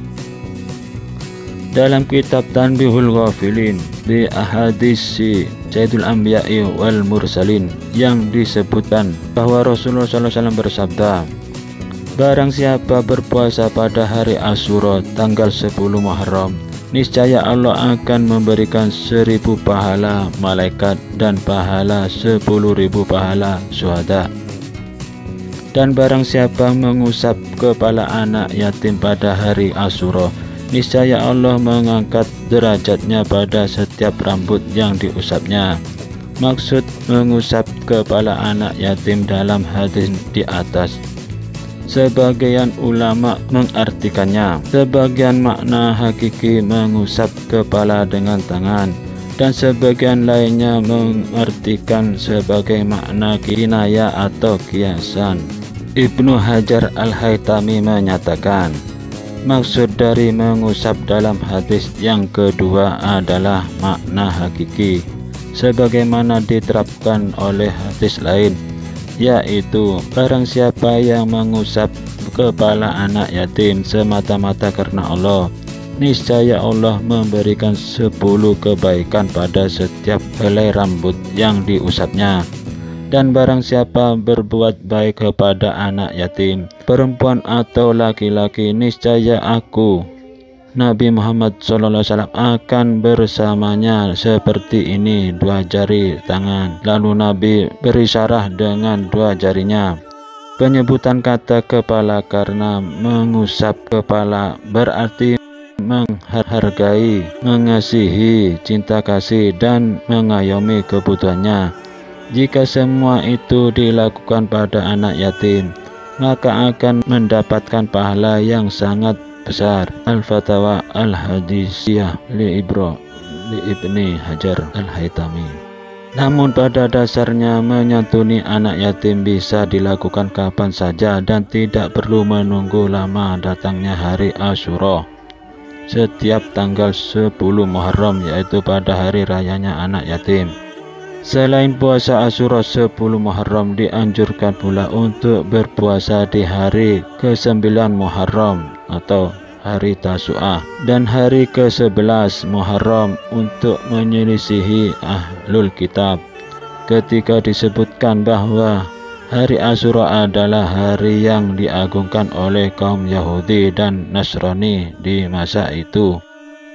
Dalam kitab Tanbihul Ghafilin bi ahadisi Sayyidul Anbiya'i wal Mursalin yang disebutkan bahwa Rasulullah SAW bersabda, barang siapa berpuasa pada hari Asyura tanggal 10 Muharram, niscaya Allah akan memberikan 1000 pahala malaikat dan pahala 10.000 pahala syuhada. Dan barang siapa mengusap kepala anak yatim pada hari Asyura, niscaya Allah mengangkat derajatnya pada setiap rambut yang diusapnya. Maksud mengusap kepala anak yatim dalam hadis di atas, sebagian ulama mengartikannya sebagian makna hakiki mengusap kepala dengan tangan, dan sebagian lainnya mengartikan sebagai makna kinaya atau kiasan. Ibnu Hajar Al-Haytami menyatakan, maksud dari mengusap dalam hadis yang kedua adalah makna hakiki sebagaimana diterapkan oleh hadis lain, yaitu barang siapa yang mengusap kepala anak yatim semata-mata karena Allah, niscaya Allah memberikan 10 kebaikan pada setiap helai rambut yang diusapnya. Dan barang siapa berbuat baik kepada anak yatim, perempuan atau laki-laki, niscaya aku, Nabi Muhammad SAW, akan bersamanya seperti ini 2 jari tangan. Lalu Nabi berisyarah dengan 2 jarinya. Penyebutan kata kepala karena mengusap kepala berarti menghargai, mengasihi, cinta kasih, dan mengayomi kebutuhannya. Jika semua itu dilakukan pada anak yatim, maka akan mendapatkan pahala yang sangat besar. Al-Fatawa Al-Hadisiyah li Ibni Hajar Al-Haytami. Namun pada dasarnya menyantuni anak yatim bisa dilakukan kapan saja dan tidak perlu menunggu lama datangnya hari Asyura setiap tanggal 10 Muharram, yaitu pada hari rayanya anak yatim. Selain puasa Asyura 10 Muharram, dianjurkan pula untuk berpuasa di hari ke-9 Muharram atau hari Tasu'ah dan hari ke-11 Muharram untuk menyelisihi Ahlul Kitab ketika disebutkan bahwa hari Asyura adalah hari yang diagungkan oleh kaum Yahudi dan Nasrani di masa itu.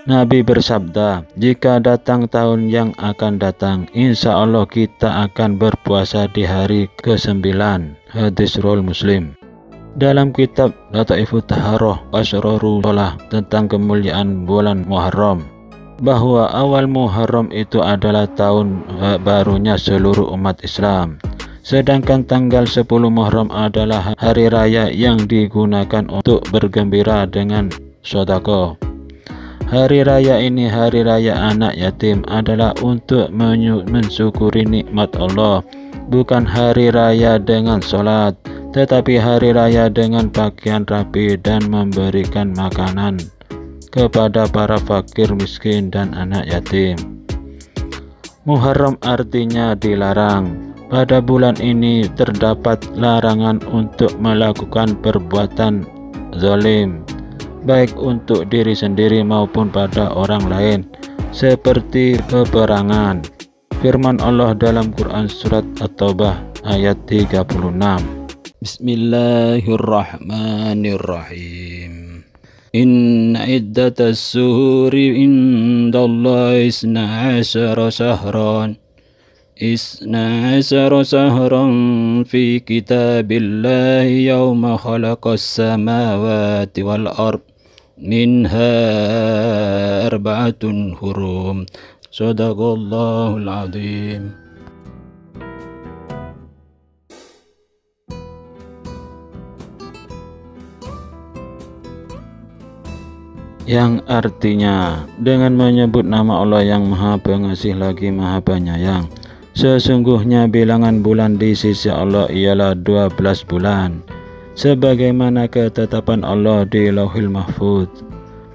Nabi bersabda, jika datang tahun yang akan datang, insya Allah kita akan berpuasa di hari ke-9. Hadis riwayat Muslim. Dalam kitab Lataifut Taharah Asrarullah tentang kemuliaan bulan Muharram, bahwa awal Muharram itu adalah tahun barunya seluruh umat Islam. Sedangkan tanggal 10 Muharram adalah hari raya yang digunakan untuk bergembira dengan sedekah. Hari raya ini, hari raya anak yatim, adalah untuk mensyukuri nikmat Allah, bukan hari raya dengan sholat, tetapi hari raya dengan pakaian rapi dan memberikan makanan kepada para fakir, miskin, dan anak yatim. Muharram artinya dilarang. Pada bulan ini terdapat larangan untuk melakukan perbuatan zalim, baik untuk diri sendiri maupun pada orang lain, seperti peperangan. Firman Allah dalam Quran Surat At-Taubah ayat 36. Bismillahirrahmanirrahim. Inna iddatas suhuri indallahi isna asyara sahran fi kitabillahi yawma khalaqas samawati wal ard minha arba'atun hurum. Sadaqallahul azim. yang artinya dengan menyebut nama Allah yang Maha Pengasih lagi Maha Penyayang. Sesungguhnya bilangan bulan di sisi Allah ialah 12 bulan, sebagaimana ketetapan Allah di Lauhul Mahfuz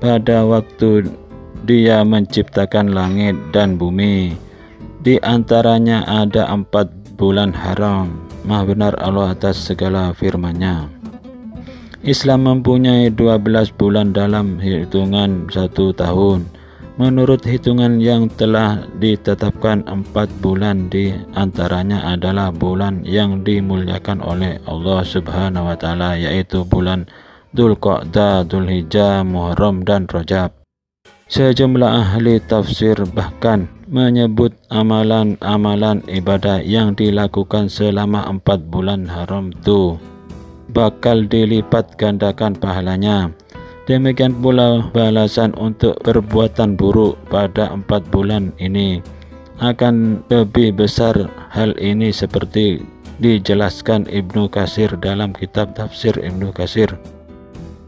pada waktu Dia menciptakan langit dan bumi. Di antaranya ada 4 bulan haram. Maha benar Allah atas segala firman-Nya. Islam mempunyai 12 bulan dalam hitungan 1 tahun. Menurut hitungan yang telah ditetapkan, 4 bulan di antaranya adalah bulan yang dimuliakan oleh Allah Subhanahu wa Ta'ala, yaitu bulan Dzulqa'dah, Dzulhijjah, Muharram, dan Rajab. Sejumlah ahli tafsir bahkan menyebut amalan-amalan ibadah yang dilakukan selama 4 bulan haram itu bakal dilipat gandakan pahalanya. Demikian pula balasan untuk perbuatan buruk pada 4 bulan ini akan lebih besar. Hal ini seperti dijelaskan Ibnu Katsir dalam kitab Tafsir Ibnu Katsir.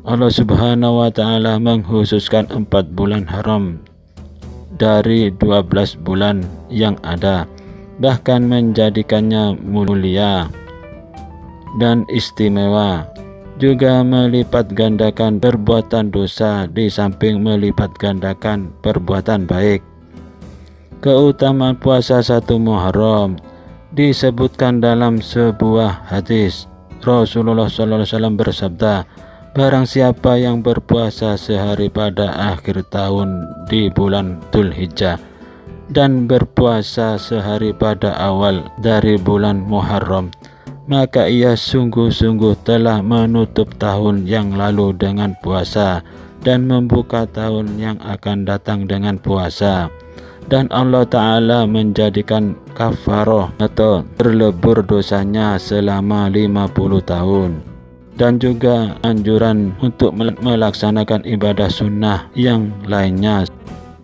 Allah Subhanahu wa Ta'ala mengkhususkan 4 bulan haram dari 12 bulan yang ada, bahkan menjadikannya mulia dan istimewa. Juga melipat gandakan perbuatan dosa di samping melipat gandakan perbuatan baik. Keutamaan puasa 1 Muharram disebutkan dalam sebuah hadis. Rasulullah SAW bersabda, barang siapa yang berpuasa sehari pada akhir tahun di bulan Dzulhijjah dan berpuasa sehari pada awal dari bulan Muharram, maka ia sungguh-sungguh telah menutup tahun yang lalu dengan puasa dan membuka tahun yang akan datang dengan puasa. Dan Allah Ta'ala menjadikan kafaroh atau terlebur dosanya selama 50 tahun. Dan juga anjuran untuk melaksanakan ibadah sunnah yang lainnya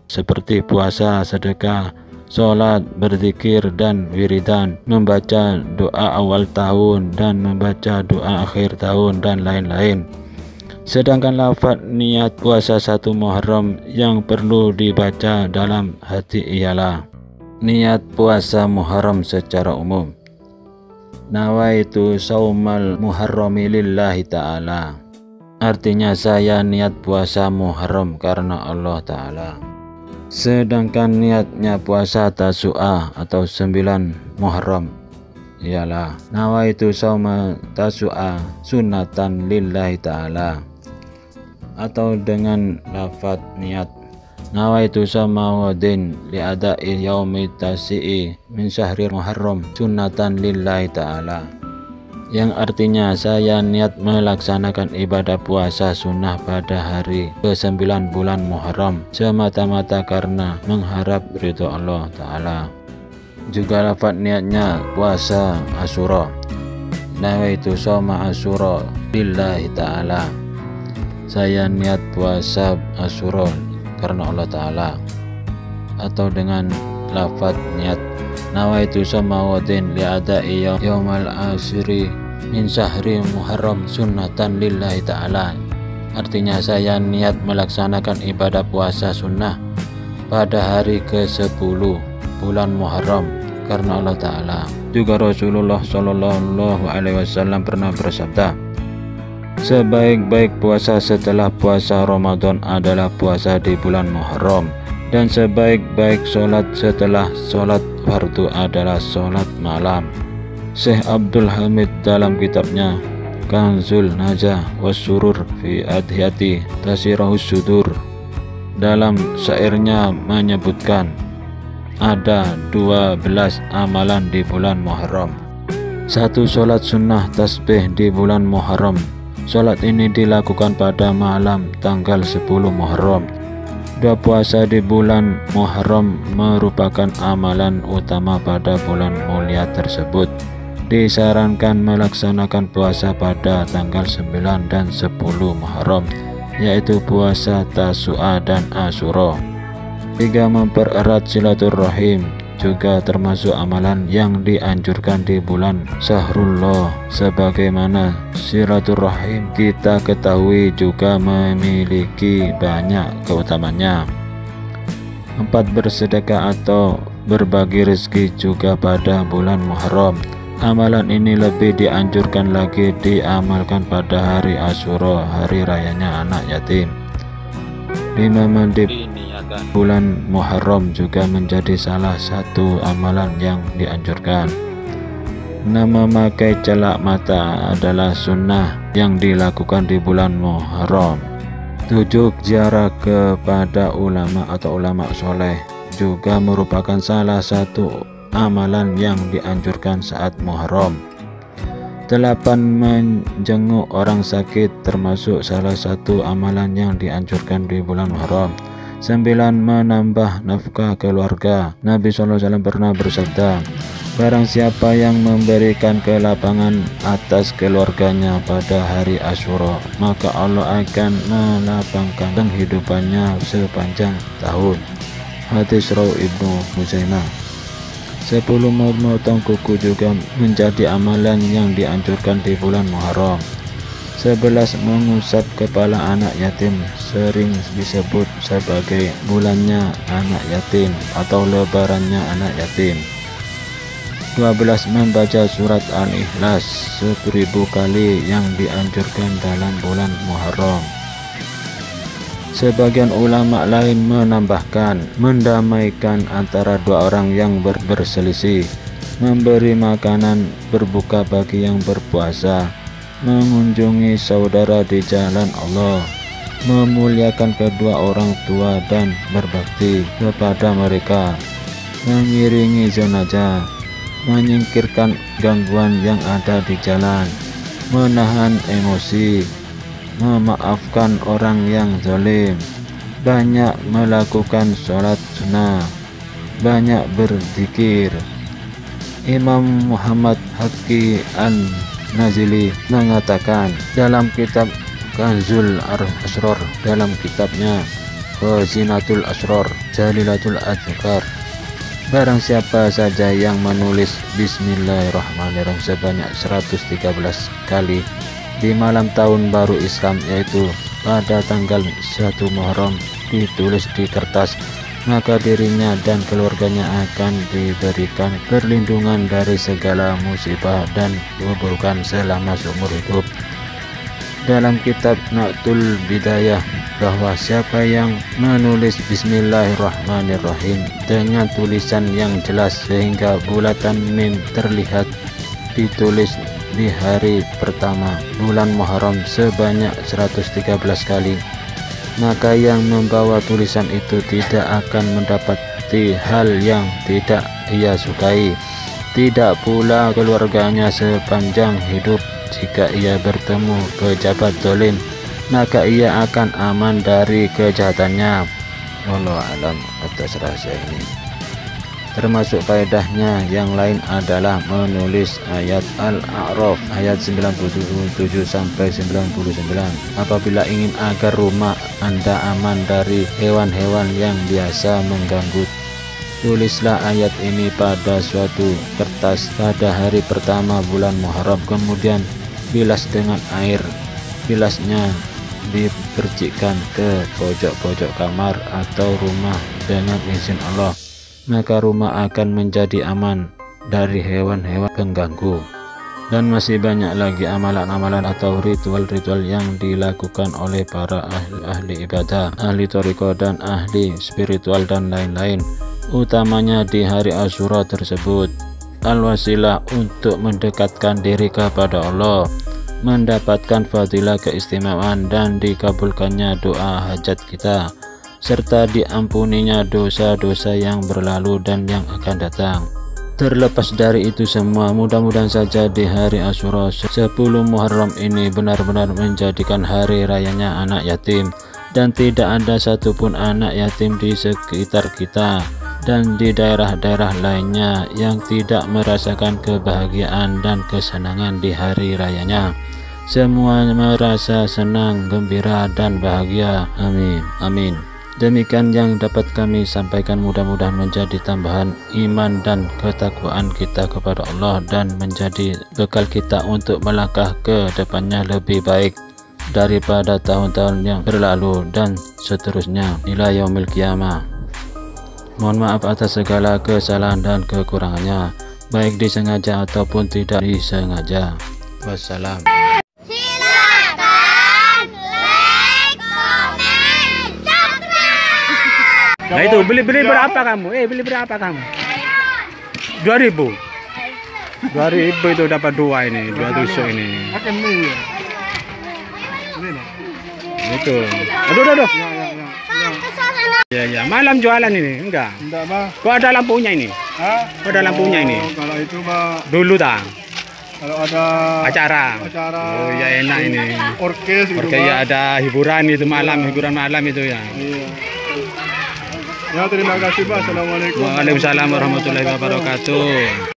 seperti puasa, sedekah, sholat, berzikir, dan wiridan, membaca doa awal tahun dan membaca doa akhir tahun, dan lain-lain. Sedangkan lafaz niat puasa 1 Muharram yang perlu dibaca dalam hati ialah niat puasa Muharram secara umum. Nawaitu saumal muharrami lillahi ta'ala. Artinya saya niat puasa Muharram karena Allah Ta'ala. Sedangkan niatnya puasa Tasu'ah atau 9 Muharram ialah nawaitu sauma Tasu'ah sunnatan lillahi ta'ala, atau dengan lafaz niat nawaitu sauma wadin li'ada'i yaumi tasi'i min syahri Muharram sunnatan lillahi ta'ala, yang artinya saya niat melaksanakan ibadah puasa sunnah pada hari ke-9 bulan Muharram semata-mata karena mengharap ridho Allah Ta'ala. Juga lafaz niatnya puasa Asyura, nawaitu shauma Asyura lillahi ta'ala, saya niat puasa Asyura karena Allah Ta'ala. Atau dengan lafaz niat nawaitu shauma wadin li'ada'i yaumal asyri min syahri Muharram sunnatan lillahi ta'ala, artinya saya niat melaksanakan ibadah puasa sunnah pada hari ke-10 bulan Muharram karena Allah Ta'ala. Juga Rasulullah SAW pernah bersabda, sebaik-baik puasa setelah puasa Ramadan adalah puasa di bulan Muharram, dan sebaik-baik sholat setelah sholat fardu adalah sholat malam. Syekh Abdul Hamid dalam kitabnya Kanzul Najah Wassurur fi Adhiyati Tasirahus Sudur dalam syairnya menyebutkan ada 12 amalan di bulan Muharram. 1. Sholat sunnah tasbih di bulan Muharram. Sholat ini dilakukan pada malam tanggal 10 Muharram. 2. Puasa di bulan Muharram merupakan amalan utama pada bulan mulia tersebut. Disarankan melaksanakan puasa pada tanggal 9 dan 10 Muharram, yaitu puasa Tasu'ah dan Asyura. 3. Mempererat silaturahim. juga termasuk amalan yang dianjurkan di bulan Syahrullah. Sebagaimana silaturahim kita ketahui juga memiliki banyak keutamaannya. 4. Bersedekah atau berbagi rezeki juga pada bulan Muharram. Amalan ini lebih dianjurkan lagi diamalkan pada hari Asyura, hari rayanya anak yatim. 5. Mandi bulan Muharram juga menjadi salah satu amalan yang dianjurkan. 6. Memakai celak mata adalah sunnah yang dilakukan di bulan Muharram. 7. Ziarah kepada ulama atau ulama soleh juga merupakan salah satu amalan yang dianjurkan saat Muharram. 8. Menjenguk orang sakit termasuk salah satu amalan yang dianjurkan di bulan Muharram. 9. Menambah nafkah keluarga. Nabi SAW pernah bersabda, barang siapa yang memberikan kelapangan atas keluarganya pada hari Asyura, maka Allah akan melapangkan penghidupannya sepanjang tahun. Hadis Rawi Ibnu Huzaimah. 10. Memotong kuku juga menjadi amalan yang dianjurkan di bulan Muharram. 11. Mengusap kepala anak yatim sering disebut sebagai bulannya anak yatim atau lebarannya anak yatim. 12. Membaca surat Al-Ikhlas 1000 kali yang dianjurkan dalam bulan Muharram. Sebagian ulama lain menambahkan mendamaikan antara dua orang yang berselisih, memberi makanan berbuka bagi yang berpuasa, mengunjungi saudara di jalan Allah, memuliakan kedua orang tua dan berbakti kepada mereka, mengiringi jenazah, menyingkirkan gangguan yang ada di jalan, menahan emosi, memaafkan orang yang zalim, banyak melakukan sholat sunnah, banyak berzikir. Imam Muhammad Haqqi An-Nazili mengatakan dalam kitab Kanzul Asrar, dalam kitabnya Khazinatul Asrar Jalilatul Adhkar, barang siapa saja yang menulis Bismillahirrahmanirrahim sebanyak 113 kali di malam tahun baru Islam, yaitu pada tanggal 1 Muharram, ditulis di kertas, maka dirinya dan keluarganya akan diberikan perlindungan dari segala musibah dan keburukan selama seumur hidup. Dalam kitab Naqtul Bidayah, bahwa siapa yang menulis Bismillahirrahmanirrahim dengan tulisan yang jelas sehingga bulatan mim terlihat, ditulis di hari pertama bulan Muharram sebanyak 113 kali, maka yang membawa tulisan itu tidak akan mendapati hal yang tidak ia sukai, tidak pula keluarganya sepanjang hidup. Jika ia bertemu pejabat zalim, maka ia akan aman dari kejahatannya. Wallahu alam atas rahasia ini. Termasuk faedahnya yang lain adalah menulis ayat Al-A'raf ayat 97 sampai 99. Apabila ingin agar rumah Anda aman dari hewan-hewan yang biasa mengganggu, tulislah ayat ini pada suatu kertas pada hari pertama bulan Muharram, kemudian bilas dengan air. Bilasnya dipercikkan ke pojok-pojok kamar atau rumah dengan izin Allah, maka rumah akan menjadi aman dari hewan-hewan pengganggu. Dan masih banyak lagi amalan-amalan atau ritual-ritual yang dilakukan oleh para ahli ibadah, ahli thariqah dan ahli spiritual dan lain-lain, utamanya di hari Asyura tersebut. Al-wasilah untuk mendekatkan diri kepada Allah, mendapatkan fadilah keistimewaan dan dikabulkannya doa hajat kita, serta diampuninya dosa-dosa yang berlalu dan yang akan datang. Terlepas dari itu semua, mudah-mudahan saja di hari Asyura 10 Muharram ini benar-benar menjadikan hari rayanya anak yatim, dan tidak ada satupun anak yatim di sekitar kita dan di daerah-daerah lainnya yang tidak merasakan kebahagiaan dan kesenangan di hari rayanya. Semua merasa senang, gembira dan bahagia. Amin. Amin. Demikian yang dapat kami sampaikan, mudah-mudahan menjadi tambahan iman dan ketakwaan kita kepada Allah dan menjadi bekal kita untuk melangkah ke depannya lebih baik daripada tahun-tahun yang berlalu dan seterusnya ila yaumil qiyamah. Mohon maaf atas segala kesalahan dan kekurangannya, baik disengaja ataupun tidak disengaja. Wassalam. Silakan like, comment, subscribe. Nah itu beli berapa kamu? Beli berapa kamu? 2.000. 2.000 itu dapat 2 ini, 2 tusuk ini. Makan mie ya. Ini lah. Itu. Aduh. Ya. Ya, malam jualan ini, enggak? Enggak, Bang. Kok ada lampunya ini? Hah? Kok ada lampunya ini? Kalau itu, Bang, Dulu tak? kalau ada Acara. acara Oh ya enak ini. orkes itu, Oke Bang. ya ada hiburan itu malam, hiburan malam itu ya. Iya. Ya, terima kasih, Pak. Assalamualaikum. Waalaikumsalam warahmatullahi wabarakatuh.